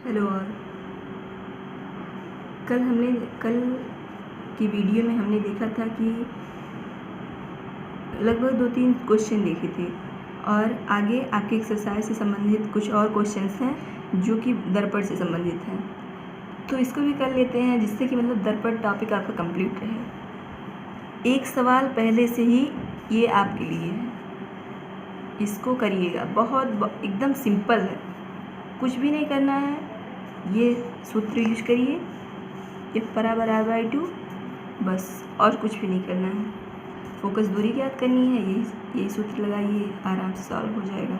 Hello. और कल की वीडियो में हमने देखा था कि लगभग 2-3 क्वेश्चन देखे थे और आगे आपके एक्सरसाइज से संबंधित कुछ और क्वेश्चंस हैं जो कि दर्पण से संबंधित हैं, तो इसको भी कर लेते हैं जिससे कि मतलब दर्पण टॉपिक आपका कंप्लीट रहे। एक सवाल पहले से ही ये आपके लिए है, इसको करिएगा। बहुत एकदम सिंपल है, कुछ भी नहीं करना है। ये सूत्र यूज करिए, F बराबर R/2, बस, और कुछ भी नहीं करना है। फोकस दूरी ज्ञात करनी है, यही सूत्र लगाइए, आराम से सॉल्व हो जाएगा।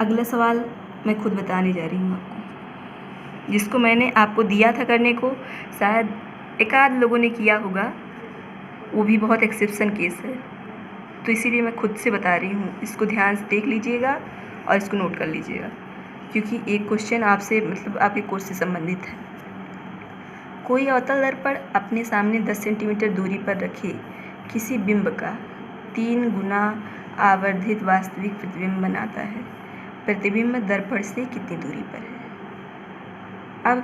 अगला सवाल मैं खुद बताने जा रही हूँ आपको, जिसको मैंने आपको दिया था करने को, शायद एक आध लोगों ने किया होगा, वो भी बहुत एक्सेप्शन केस है, तो इसीलिए मैं खुद से बता रही हूँ। इसको ध्यान से देख लीजिएगा और इसको नोट कर लीजिएगा, क्योंकि एक क्वेश्चन आपसे मतलब आपके कोर्स से संबंधित है। कोई अवतल दर्पण अपने सामने 10 सेंटीमीटर दूरी पर रखे किसी बिंब का 3 गुना आवर्धित वास्तविक प्रतिबिंब बनाता है। प्रतिबिंब दर्पण से कितनी दूरी पर है? अब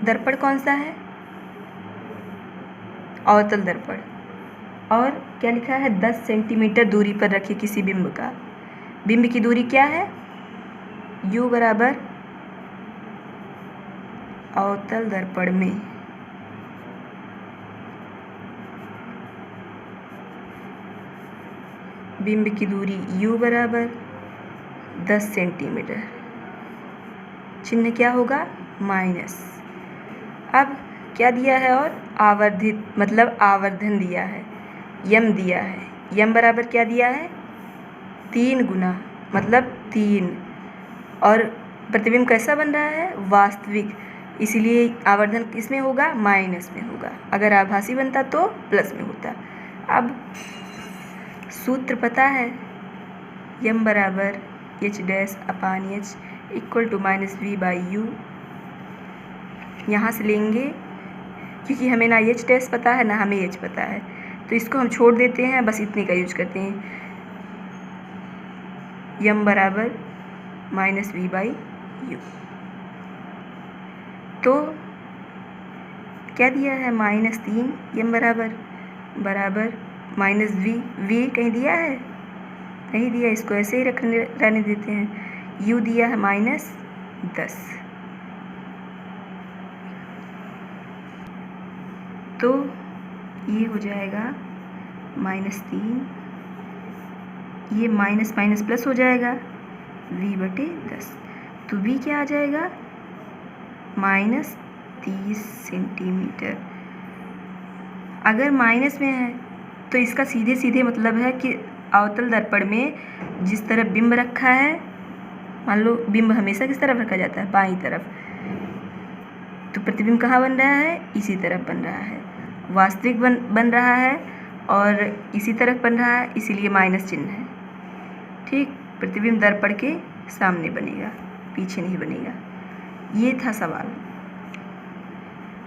दर्पण कौन सा है? अवतल दर्पण। और क्या लिखा है? 10 सेंटीमीटर दूरी पर रखे किसी बिंब का। बिंब की दूरी क्या है? U बराबर अवतल दर्पण में बिंब की दूरी U बराबर 10 सेंटीमीटर। चिन्ह क्या होगा? माइनस। अब क्या दिया है? और आवर्धित मतलब आवर्धन दिया है, यम दिया है। यम बराबर क्या दिया है? 3 गुना मतलब 3। और प्रतिबिंब कैसा बन रहा है? वास्तविक, इसीलिए आवर्धन किसमें होगा? माइनस में होगा। अगर आभासी बनता तो प्लस में होता। अब सूत्र पता है, यम बराबर H'/H इक्वल टू -V/U। यहाँ से लेंगे, क्योंकि हमें ना H' पता है ना हमें H पता है, तो इसको हम छोड़ देते हैं, बस इतने का यूज करते हैं। यम बराबर -V/U। तो क्या दिया है? -3। यम बराबर -V कहीं दिया है? नहीं दिया, इसको ऐसे ही रहने देते हैं। U दिया है -10। तो ये हो जाएगा -3, ये माइनस माइनस प्लस हो जाएगा, V/10। तो V क्या आ जाएगा? -30 सेंटीमीटर। अगर माइनस में है तो इसका सीधे सीधे मतलब है कि अवतल दर्पण में जिस तरफ बिंब रखा है, मान लो बिंब हमेशा किस तरफ रखा जाता है? बाईं तरफ, तो प्रतिबिंब कहाँ बन रहा है? इसी तरफ बन रहा है। वास्तविक बन रहा है और इसी तरफ बन रहा है, इसीलिए माइनस चिन्ह है। ठीक, प्रतिबिंब दर्पण के सामने बनेगा, पीछे नहीं बनेगा। ये था सवाल।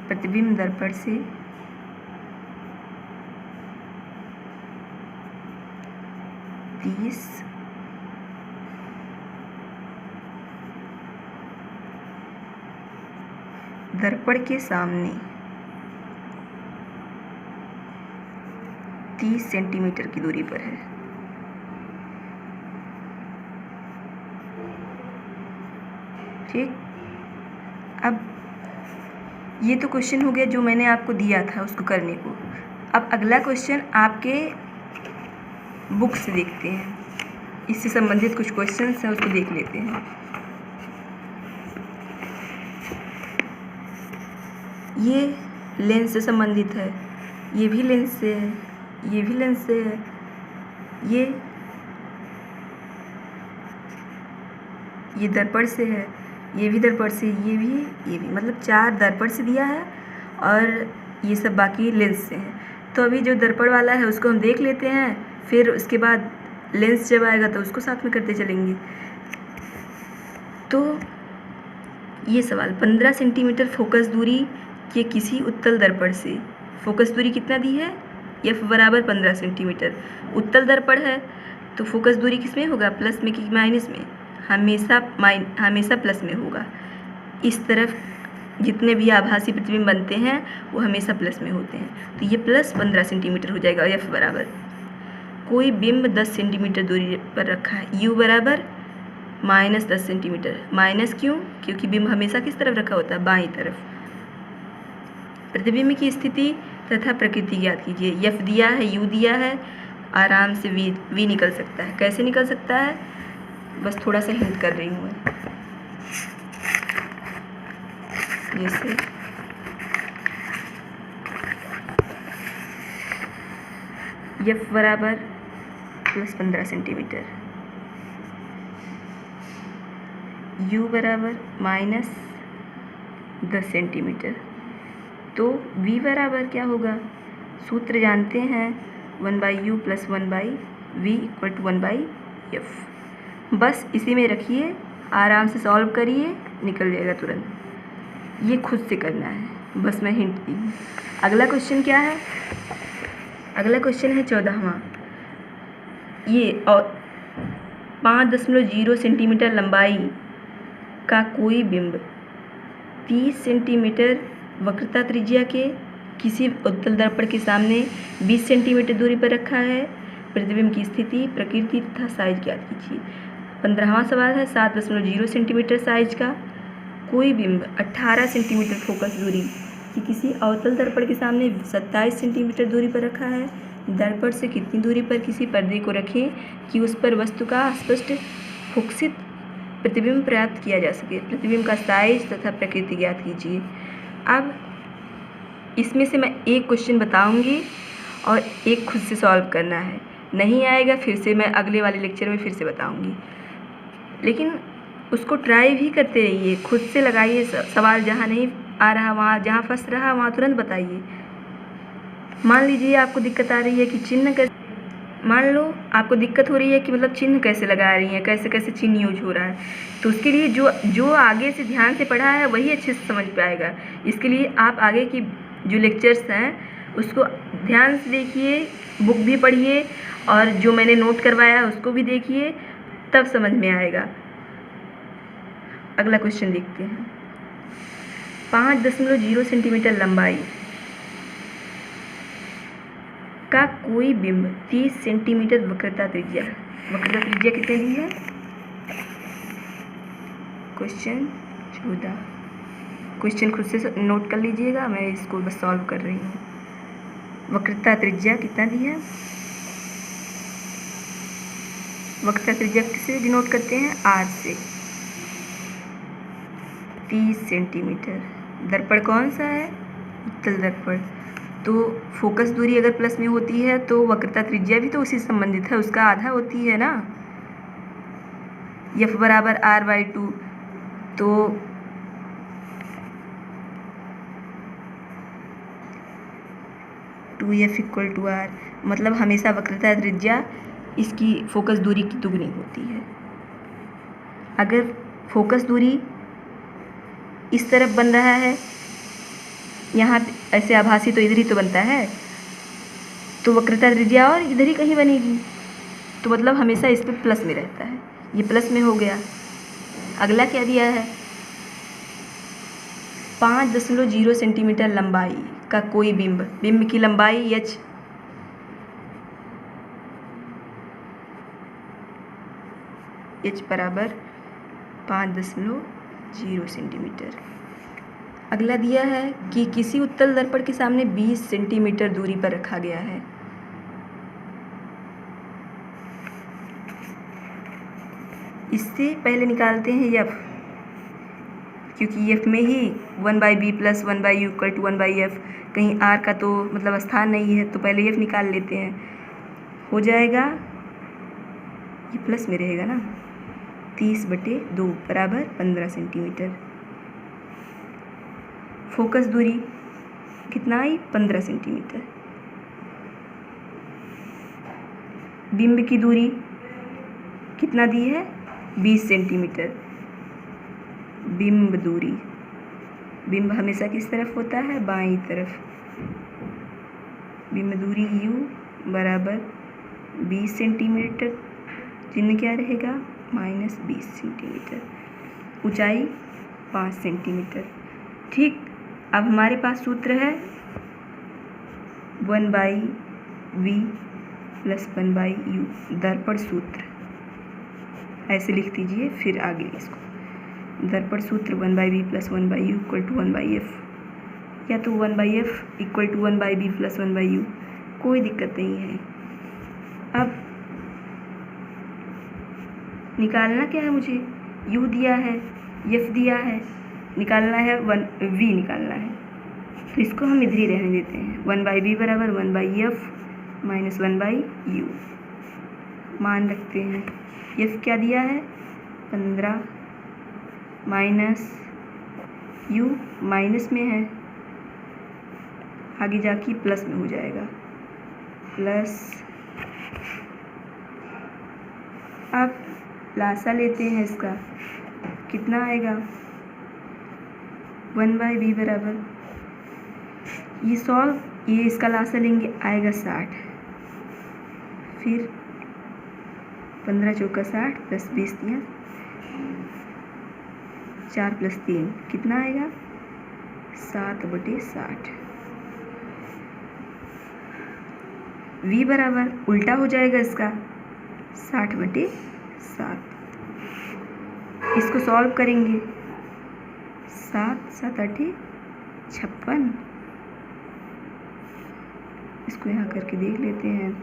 प्रतिबिंब दर्पण से दर्पण के सामने 30 सेंटीमीटर की दूरी पर है। ठीक, अब ये तो क्वेश्चन हो गया जो मैंने आपको दिया था उसको करने को। अब अगला क्वेश्चन आपके बुक से देखते हैं, इससे संबंधित कुछ क्वेश्चंस हैं, उसको देख लेते हैं। ये लेंस से संबंधित है, ये भी लेंस से है, ये भी लेंस से है, ये दर्पण से है, ये भी दर्पण से, ये भी, मतलब 4 दर्पण से दिया है और ये सब बाकी लेंस से है। तो अभी जो दर्पण वाला है उसको हम देख लेते हैं, फिर उसके बाद लेंस जब आएगा तो उसको साथ में करते चलेंगे। तो ये सवाल, 15 सेंटीमीटर फोकस दूरी के किसी उत्तल दर्पण से फोकस दूरी कितना दी है? F बराबर 15 सेंटीमीटर। उत्तल दर्पण है तो फोकस दूरी किस में होगा? प्लस में कि माइनस में? हमेशा प्लस में होगा। इस तरफ जितने भी आभासी प्रतिबिंब बनते हैं वो हमेशा प्लस में होते हैं। तो ये प्लस 15 सेंटीमीटर हो जाएगा। F बराबर कोई बिंब 10 सेंटीमीटर दूरी पर रखा है, U बराबर माइनस 10 सेंटीमीटर। माइनस क्यों? क्योंकि बिंब हमेशा किस तरफ रखा होता है? बाईं तरफ। प्रतिबिंब की स्थिति तथा प्रकृति ज्ञात कीजिए। F दिया है, U दिया है, आराम से V निकल सकता है। कैसे निकल सकता है? बस थोड़ा सा हिंट कर रही हूँ मैं। जैसे F बराबर प्लस 15 सेंटीमीटर, U बराबर माइनस 10 सेंटीमीटर, तो V बराबर क्या होगा? सूत्र जानते हैं, 1/U plus 1/V equal to 1/F। बस इसी में रखिए, आराम से सॉल्व करिए, निकल जाएगा तुरंत। ये खुद से करना है, बस मैं हिंट दी हूँ। अगला क्वेश्चन क्या है? अगला क्वेश्चन है 14वां। ये और 5.0 सेंटीमीटर लंबाई का कोई बिंब 30 सेंटीमीटर वक्रता त्रिज्या के किसी उत्तल दर्पण के सामने 20 सेंटीमीटर दूरी पर रखा है। प्रतिबिंब की स्थिति, प्रकृति तथा साइज ज्ञात कीजिए। 15वां सवाल है 7.0 सेंटीमीटर साइज का कोई बिंब 18 सेंटीमीटर फोकस दूरी कि किसी अवतल दर्पण के सामने 27 सेंटीमीटर दूरी पर रखा है। दर्पण से कितनी दूरी पर किसी पर्दे को रखें कि उस पर वस्तु का स्पष्ट फोकसित प्रतिबिंब प्राप्त किया जा सके। प्रतिबिंब का साइज तथा प्रकृति ज्ञात कीजिए। अब इसमें से मैं एक क्वेश्चन बताऊंगी और एक खुद से सॉल्व करना है। नहीं आएगा फिर से मैं अगले वाले लेक्चर में फिर से बताऊंगी, लेकिन उसको ट्राई भी करते रहिए, खुद से लगाइए सवाल। जहाँ नहीं आ रहा, वहाँ जहाँ फंस रहा वहाँ तुरंत बताइए। मान लीजिए आपको दिक्कत आ रही है कि चिन्ह कैसे, मान लो आपको दिक्कत हो रही है कि मतलब चिन्ह कैसे लगा रही है, कैसे कैसे चिन्ह यूज हो रहा है, तो उसके लिए जो आगे से ध्यान से पढ़ा है वही अच्छे से समझ पाएगा। इसके लिए आप आगे की जो लेक्चर्स हैं उसको ध्यान से देखिए, बुक भी पढ़िए और जो मैंने नोट करवाया है उसको भी देखिए, तब समझ में आएगा। अगला क्वेश्चन देखते हैं। 5.0 सेंटीमीटर लंबाई का कोई बिंब 30 सेंटीमीटर वक्रता त्रिज्या कितनी दी है? क्वेश्चन 14। क्वेश्चन खुद से नोट कर लीजिएगा, मैं इसको बस सॉल्व कर रही हूँ। वक्रता त्रिज्या कितना दी है? वक्रता त्रिज्या किससे डिनोट करते हैं? R से। 30 सेंटीमीटर। दर्पण कौन सा है? उत्तल दर्पण। तो फोकस दूरी अगर प्लस में होती है तो वक्रता त्रिज्या भी तो उसी से संबंधित है, उसका आधा होती है ना। F बराबर R/2, तो two F equal to R, मतलब हमेशा वक्रता त्रिज्या इसकी फोकस दूरी की दुगनी होती है। अगर फोकस दूरी इस तरफ बन रहा है, यहाँ ऐसे आभासी तो इधर ही तो बनता है, तो वक्रता त्रिज्या और इधर ही कहीं बनेगी, तो मतलब हमेशा इस पे प्लस में रहता है। ये प्लस में हो गया। अगला क्या दिया है? 5.0 सेंटीमीटर लंबाई का कोई बिंब की लंबाई h बराबर 5.0 सेंटीमीटर। अगला दिया है कि किसी उत्तल दर्पण के सामने 20 सेंटीमीटर दूरी पर रखा गया है। इससे पहले निकालते हैं F, क्योंकि F में ही 1/B plus 1/U equal to 1/F, कहीं R का तो मतलब स्थान नहीं है, तो पहले F निकाल लेते हैं। हो जाएगा, ये प्लस में रहेगा ना, 30/2 बराबर 15 सेंटीमीटर। फोकस दूरी कितना आई? 15 सेंटीमीटर। बिंब की दूरी कितना दी है? 20 सेंटीमीटर। बिंब दूरी, बिंब हमेशा किस तरफ होता है? बाईं तरफ। बिंब दूरी U बराबर 20 सेंटीमीटर। चिन्ह क्या रहेगा? -20 सेंटीमीटर, ऊंचाई 5 सेंटीमीटर। ठीक, अब हमारे पास सूत्र है 1/v + 1/u, दर्पण सूत्र। ऐसे लिख दीजिए, फिर आगे इसको दर्पण सूत्र 1/v + 1/u = 1/f, या तो 1/f = 1/v + 1/u, कोई दिक्कत नहीं है। अब निकालना क्या है मुझे, u दिया है, f दिया है, निकालना है v निकालना है, तो इसको हम इधर ही रहने देते हैं। 1/v = 1/f - 1/u, मान रखते हैं। f क्या दिया है 15, माइनस u माइनस में है, आगे जाके प्लस में हो जाएगा, प्लस। अब लासा लेते हैं इसका, कितना आएगा 1/v बराबर, ये सॉल्व, ये इसका लासा लेंगे आएगा 60, फिर 15 चौका 60 + 20 दिया 4 + 3 कितना आएगा 7/60। v बराबर उल्टा हो जाएगा इसका 60/7। इसको सॉल्व करेंगे, 7 × 7 = 56। इसको यहाँ करके देख लेते हैं,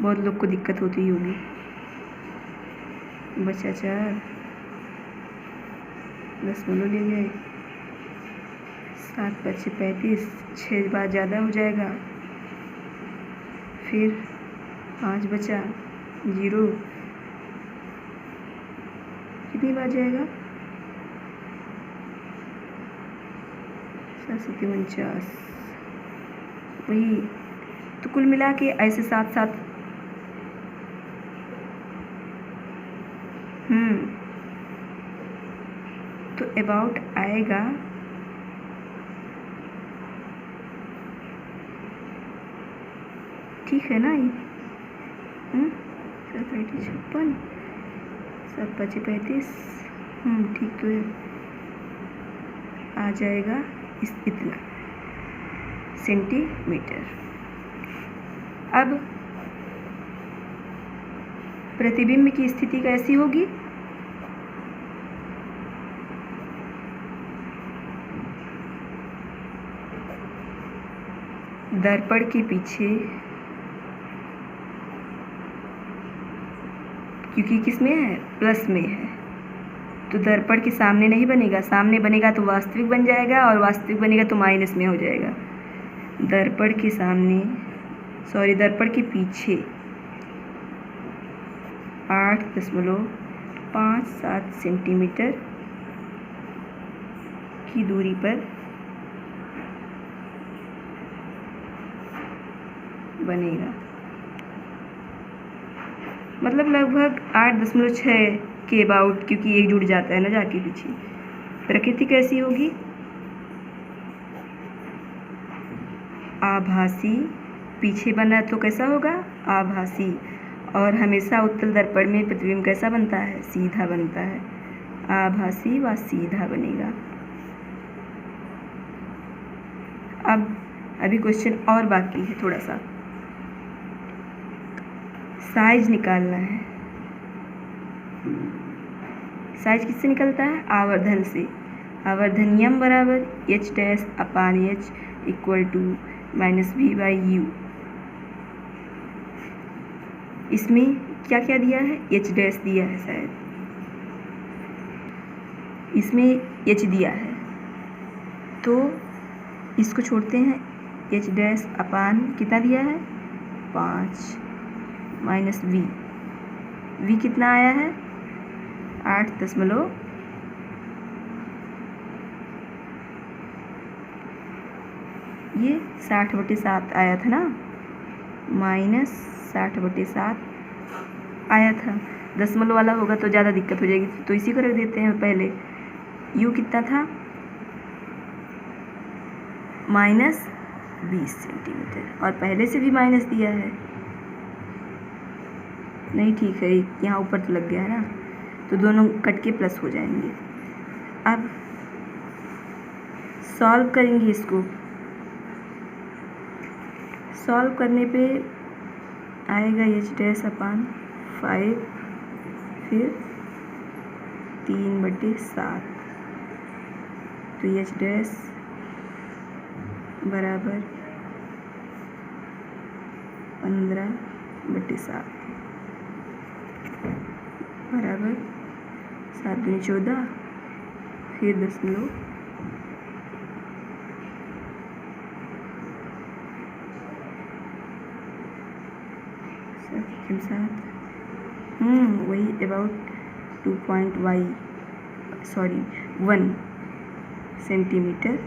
बहुत लोग को दिक्कत होती होगी। बचा 4, 10 ले गए, 7 × 5 = 35, 6 बार ज़्यादा हो जाएगा, फिर 5 बचा, 0 कितनी बार जाएगा 749, वही। तो कुल मिला के ऐसे साथ साथ तो अबाउट आएगा ठीक है ना ये 7/56, 7 × 5 = 35, ठीक तो है, आ जाएगा इतना सेंटीमीटर। अब प्रतिबिंब की स्थिति कैसी होगी, दर्पण के पीछे, क्योंकि किस में है प्लस में है, तो दर्पण के सामने नहीं बनेगा, सामने बनेगा तो वास्तविक बन जाएगा, और वास्तविक बनेगा तो माइनस में हो जाएगा। दर्पण के सामने, दर्पण के पीछे 8.57 सेंटीमीटर की दूरी पर बनेगा, मतलब लगभग 8.6 के अबाउट, क्योंकि एक जुड़ जाता है ना जाके पीछे। प्रकृति कैसी होगी, आभासी, पीछे बना तो कैसा होगा आभासी, और हमेशा उत्तल दर्पण में प्रतिबिंब कैसा बनता है सीधा बनता है, आभासी व सीधा बनेगा। अब अभी क्वेश्चन और बाकी है, थोड़ा सा साइज निकालना है। साइज किससे निकलता है आवर्धन से, आवर्धनियम बराबर h'/h = -v/u। इसमें क्या क्या दिया है h' दिया है, शायद इसमें h दिया है, तो इसको छोड़ते हैं, h' कितना दिया है 5 -v, v कितना आया है 8 ये 60/7 आया था ना, -60/7 आया था। दशमलव वाला होगा तो ज़्यादा दिक्कत हो जाएगी, तो इसी को रख देते हैं पहले। u कितना था -20 सेंटीमीटर, और पहले से भी माइनस दिया है, नहीं ठीक है, यहाँ ऊपर तो लग गया है ना, तो दोनों कट के प्लस हो जाएंगे। अब सॉल्व करेंगे इसको। सॉल्व करने पे आएगा h-5 फिर 3/7, तो h' बराबर 15/7 बराबर 7 दूनी 14 फिर 10 वही अबाउट 1 सेंटीमीटर।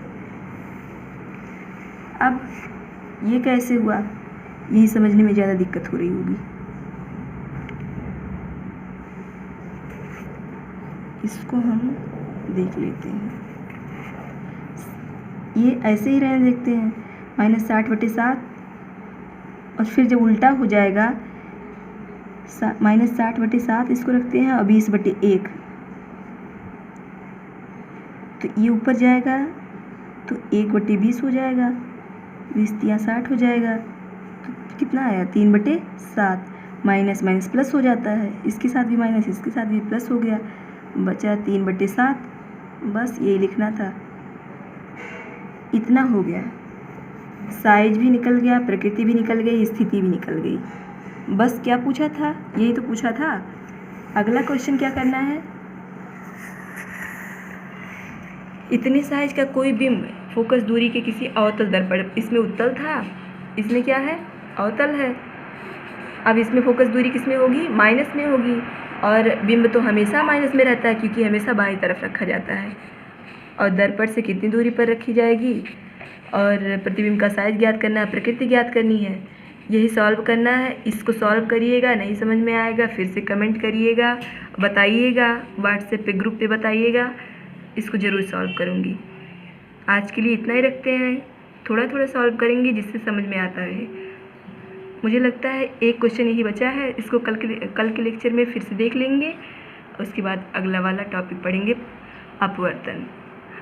अब ये कैसे हुआ, यही समझने में ज़्यादा दिक्कत हो रही होगी। इसको हम देख लेते हैं, ये ऐसे ही रहने देखते हैं -60/7, और फिर जब उल्टा हो जाएगा -60/7 इसको रखते हैं और 20/1, तो ये ऊपर जाएगा तो 1/20 हो जाएगा, 20×3 = 60 हो जाएगा, तो कितना आया 3/7। माइनस माइनस प्लस हो जाता है, इसके साथ भी माइनस इसके साथ भी प्लस हो गया, बचा 3/7। बस यही लिखना था, इतना हो गया। साइज भी निकल गया, प्रकृति भी निकल गई, स्थिति भी निकल गई। बस क्या पूछा था, यही तो पूछा था। अगला क्वेश्चन क्या करना है, इतने साइज का कोई बिंब फोकस दूरी के किसी अवतल दर्पण, इसमें उत्तल था, इसमें क्या है अवतल है। अब इसमें फोकस दूरी किस में होगी, माइनस में होगी, और बिंब तो हमेशा माइनस में रहता है क्योंकि हमेशा बाईं तरफ रखा जाता है। और दर्पण से कितनी दूरी पर रखी जाएगी, और प्रतिबिंब का साइज ज्ञात करना है, प्रकृति ज्ञात करनी है, यही सॉल्व करना है। इसको सॉल्व करिएगा, नहीं समझ में आएगा फिर से कमेंट करिएगा, बताइएगा, व्हाट्सएप पे ग्रुप पे बताइएगा, इसको ज़रूर सॉल्व करूँगी। आज के लिए इतना ही रखते हैं, थोड़ा थोड़ा सॉल्व करेंगे जिससे समझ में आता रहे। मुझे लगता है एक क्वेश्चन यही बचा है, इसको कल के लेक्चर में फिर से देख लेंगे, उसके बाद अगला वाला टॉपिक पढ़ेंगे अपवर्तन।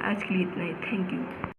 आज के लिए इतना ही, थैंक यू।